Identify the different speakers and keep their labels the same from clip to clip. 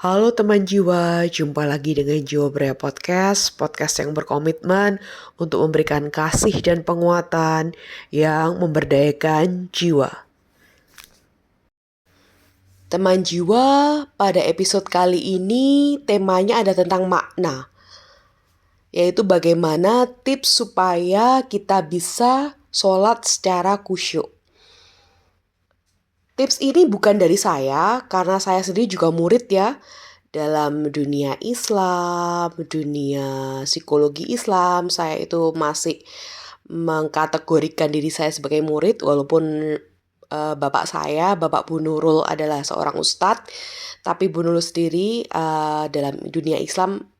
Speaker 1: Halo teman jiwa, jumpa lagi dengan Jiwa Brea podcast yang berkomitmen untuk memberikan kasih dan penguatan yang memberdayakan jiwa. Teman jiwa, pada episode kali ini temanya ada tentang makna, yaitu bagaimana tips supaya kita bisa sholat secara khusyuk. Tips ini bukan dari saya, karena saya sendiri juga murid ya, dalam dunia Islam, dunia psikologi Islam. Saya itu masih mengkategorikan diri saya sebagai murid, walaupun bapak saya, Bapak Bu Nurul adalah seorang ustadz, tapi Bu Nurul sendiri dalam dunia Islam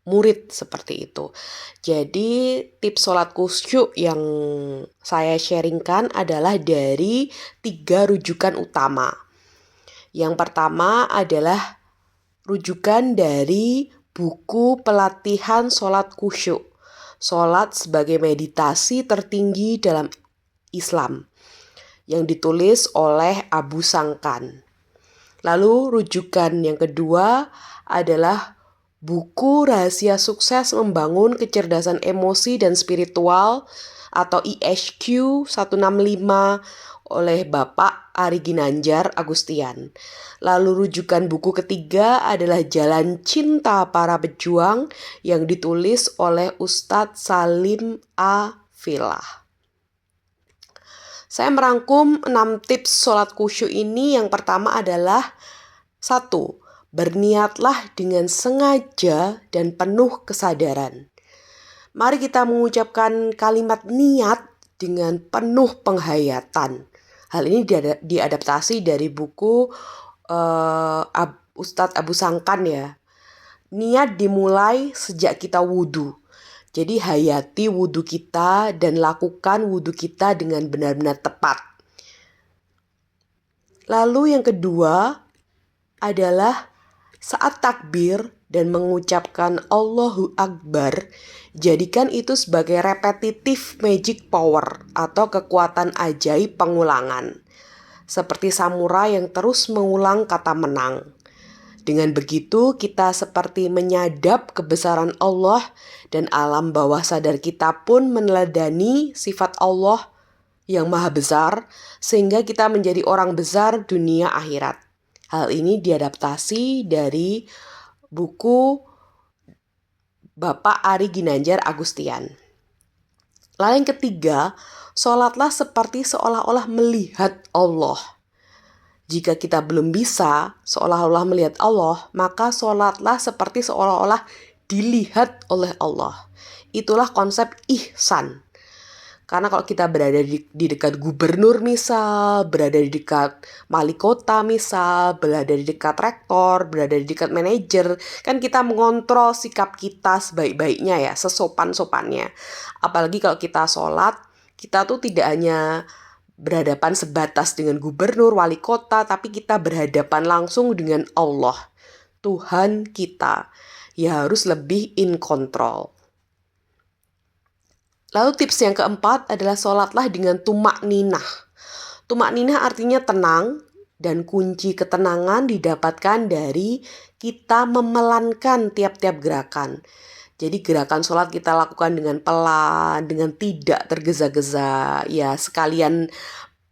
Speaker 1: murid seperti itu. Jadi tips sholat khusyuk yang saya sharingkan adalah dari 3 rujukan utama. Yang pertama adalah rujukan dari buku pelatihan sholat khusyuk. Sholat sebagai meditasi tertinggi dalam Islam yang ditulis oleh Abu Sangkan. Lalu rujukan yang kedua adalah buku Rahasia Sukses Membangun Kecerdasan Emosi dan Spiritual atau IHQ 165 oleh Bapak Ari Ginanjar Agustian. Lalu rujukan buku ketiga adalah Jalan Cinta Para Pejuang yang ditulis oleh Ustadz Salim A. Filah. Saya merangkum 6 tips sholat khusyuk ini. Yang pertama adalah 1. Berniatlah dengan sengaja dan penuh kesadaran. Mari kita mengucapkan kalimat niat dengan penuh penghayatan. Hal ini diadaptasi dari buku Ustadz Abu Sangkan ya. Niat dimulai sejak kita wudhu. Jadi hayati wudhu kita dan lakukan wudhu kita dengan benar-benar tepat. Lalu yang kedua adalah saat takbir dan mengucapkan Allahu Akbar, jadikan itu sebagai repetitif magic power atau kekuatan ajaib pengulangan. Seperti samurai yang terus mengulang kata menang. Dengan begitu kita seperti menyadap kebesaran Allah dan alam bawah sadar kita pun meneladani sifat Allah yang maha besar sehingga kita menjadi orang besar dunia akhirat. Hal ini diadaptasi dari buku Bapak Ari Ginanjar Agustian. Lalu yang ketiga, sholatlah seperti seolah-olah melihat Allah. Jika kita belum bisa seolah-olah melihat Allah, maka sholatlah seperti seolah-olah dilihat oleh Allah. Itulah konsep ihsan. Karena kalau kita berada di dekat gubernur misal, berada di dekat wali kota misal, berada di dekat rektor, berada di dekat manajer, kan kita mengontrol sikap kita sebaik-baiknya ya, sesopan-sopannya. Apalagi kalau kita sholat, kita tuh tidak hanya berhadapan sebatas dengan gubernur, wali kota, tapi kita berhadapan langsung dengan Allah, Tuhan kita. Ya harus lebih in control. Lalu tips yang keempat adalah sholatlah dengan tumak ninah. Tumak ninah artinya tenang, dan kunci ketenangan didapatkan dari kita memelankan tiap-tiap gerakan. Jadi gerakan sholat kita lakukan dengan pelan, dengan tidak tergesa-gesa. Ya sekalian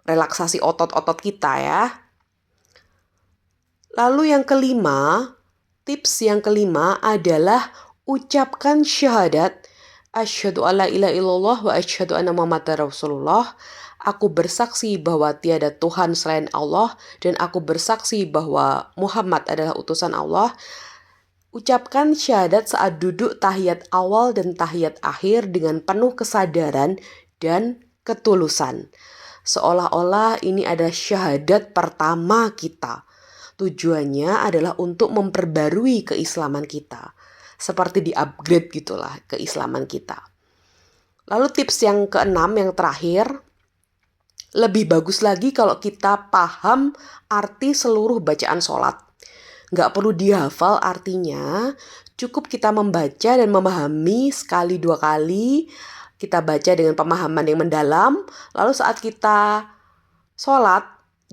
Speaker 1: relaksasi otot-otot kita ya. Lalu yang kelima, tips yang kelima adalah ucapkan syahadat. Asyhadu alla ilaha illallah wa asyhadu anna Muhammadar Rasulullah. Aku bersaksi bahwa tiada Tuhan selain Allah dan aku bersaksi bahwa Muhammad adalah utusan Allah. Ucapkan syahadat saat duduk tahiyat awal dan tahiyat akhir dengan penuh kesadaran dan ketulusan. Seolah-olah ini adalah syahadat pertama kita. Tujuannya adalah untuk memperbarui keislaman kita. Seperti di-upgrade gitulah keislaman kita. Lalu tips yang keenam, yang terakhir, lebih bagus lagi kalau kita paham arti seluruh bacaan sholat. Nggak perlu dihafal artinya, cukup kita membaca dan memahami sekali dua kali. Kita baca dengan pemahaman yang mendalam, lalu saat kita sholat,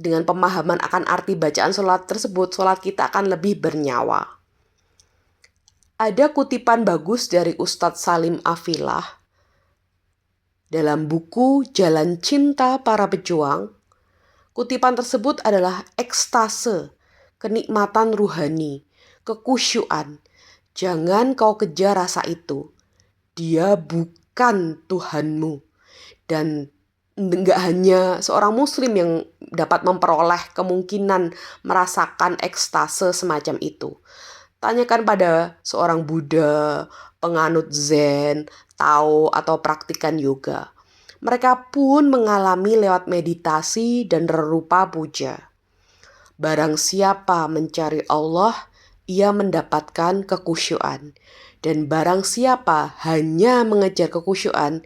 Speaker 1: dengan pemahaman akan arti bacaan sholat tersebut, sholat kita akan lebih bernyawa. Ada kutipan bagus dari Ustadz Salim Afilah dalam buku Jalan Cinta Para Pejuang. Kutipan tersebut adalah ekstase, kenikmatan ruhani, kekusyuan. Jangan kau kejar rasa itu. Dia bukan Tuhanmu. Dan enggak hanya seorang muslim yang dapat memperoleh kemungkinan merasakan ekstase semacam itu. Tanyakan pada seorang Buddha, penganut Zen, Tao, atau praktikan yoga. Mereka pun mengalami lewat meditasi dan rerupa puja. Barang siapa mencari Allah, ia mendapatkan kekusyuan. Dan barang siapa hanya mengejar kekusyuan,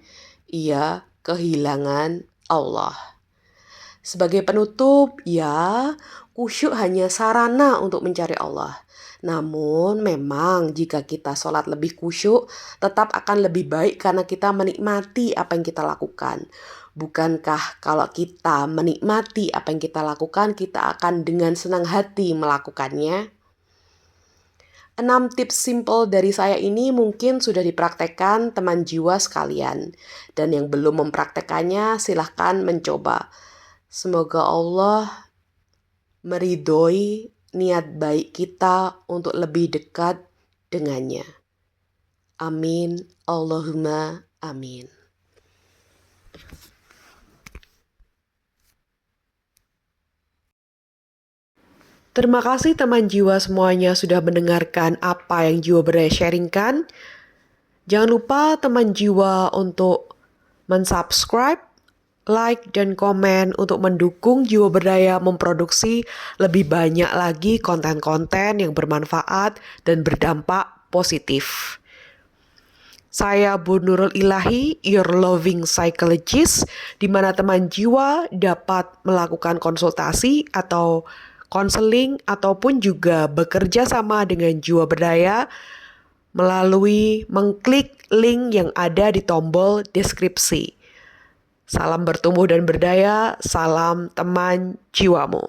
Speaker 1: ia kehilangan Allah. Sebagai penutup, ya, kusyuk hanya sarana untuk mencari Allah. Namun memang jika kita sholat lebih kusyuk, tetap akan lebih baik karena kita menikmati apa yang kita lakukan. Bukankah kalau kita menikmati apa yang kita lakukan, kita akan dengan senang hati melakukannya? 6 tips simple dari saya ini mungkin sudah dipraktekkan teman jiwa sekalian. Dan yang belum mempraktekannya silahkan mencoba. Semoga Allah meridhoi niat baik kita untuk lebih dekat dengannya. Amin. Allahumma amin. Terima kasih teman jiwa semuanya sudah mendengarkan apa yang Jiwa Berdaya sharingkan. Jangan lupa teman jiwa untuk mensubscribe, like, dan komen untuk mendukung Jiwa Berdaya memproduksi lebih banyak lagi konten-konten yang bermanfaat dan berdampak positif. Saya Bu Nurul Ilahi, your loving psychologist, di mana teman jiwa dapat melakukan konsultasi atau konseling ataupun juga bekerja sama dengan Jiwa Berdaya melalui mengklik link yang ada di tombol deskripsi. Salam bertumbuh dan berdaya, salam teman jiwamu.